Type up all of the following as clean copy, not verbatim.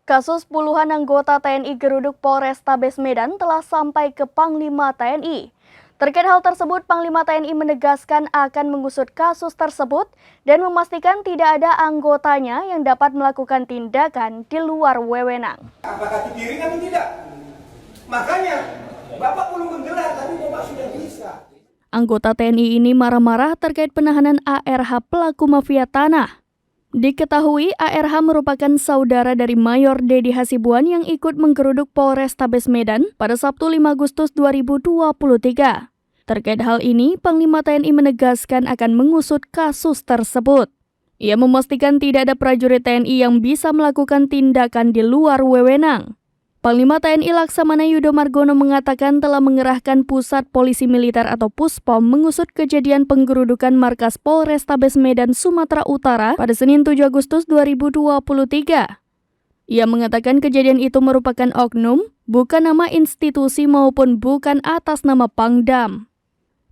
Kasus puluhan anggota TNI geruduk Polrestabes Medan telah sampai ke Panglima TNI. Terkait hal tersebut, Panglima TNI menegaskan akan mengusut kasus tersebut dan memastikan tidak ada anggotanya yang dapat melakukan tindakan di luar wewenang. Apakah itu diri atau tidak? Makanya, Bapak belum menggelar, tapi Bapak sudah bisa. Anggota TNI ini marah-marah terkait penahanan ARH pelaku mafia tanah. Diketahui ARH merupakan saudara dari Mayor Dedi Hasibuan yang ikut menggeruduk Polrestabes Medan pada Sabtu 5 Agustus 2023. Terkait hal ini, Panglima TNI menegaskan akan mengusut kasus tersebut. Ia memastikan tidak ada prajurit TNI yang bisa melakukan tindakan di luar wewenang. Panglima TNI Laksamana Yudo Margono mengatakan telah mengerahkan Pusat Polisi Militer atau Puspom mengusut kejadian penggerudukan markas Polrestabes Medan, Sumatera Utara pada Senin 7 Agustus 2023. Ia mengatakan kejadian itu merupakan oknum, bukan nama institusi maupun bukan atas nama Pangdam.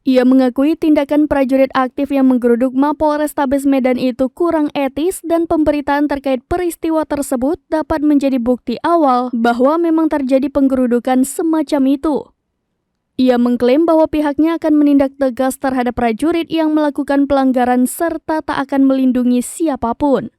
Ia mengakui tindakan prajurit aktif yang menggeruduk Mapolrestabes Medan itu kurang etis dan pemberitaan terkait peristiwa tersebut dapat menjadi bukti awal bahwa memang terjadi penggerudukan semacam itu. Ia mengklaim bahwa pihaknya akan menindak tegas terhadap prajurit yang melakukan pelanggaran serta tak akan melindungi siapapun.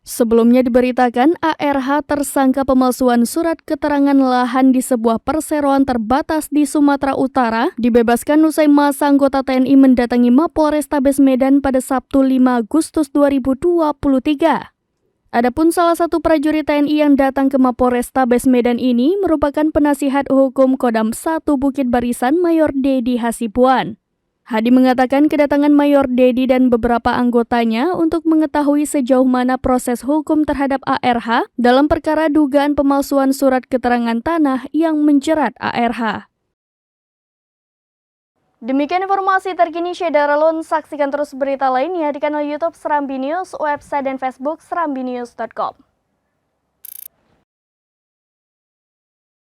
Sebelumnya diberitakan ARH tersangka pemalsuan surat keterangan lahan di sebuah perseroan terbatas di Sumatera Utara dibebaskan usai masa anggota TNI mendatangi Mapolrestabes Medan pada Sabtu 5 Agustus 2023. Adapun salah satu prajurit TNI yang datang ke Mapolrestabes Medan ini merupakan penasihat hukum Kodam 1 Bukit Barisan Mayor Dedi Hasibuan. Hadi mengatakan kedatangan Mayor Dedi dan beberapa anggotanya untuk mengetahui sejauh mana proses hukum terhadap ARH dalam perkara dugaan pemalsuan surat keterangan tanah yang menjerat ARH. Demikian informasi terkini Syederalun. Saksikan terus berita lainnya di kanal YouTube Serambi News, website dan Facebook serambinews.com.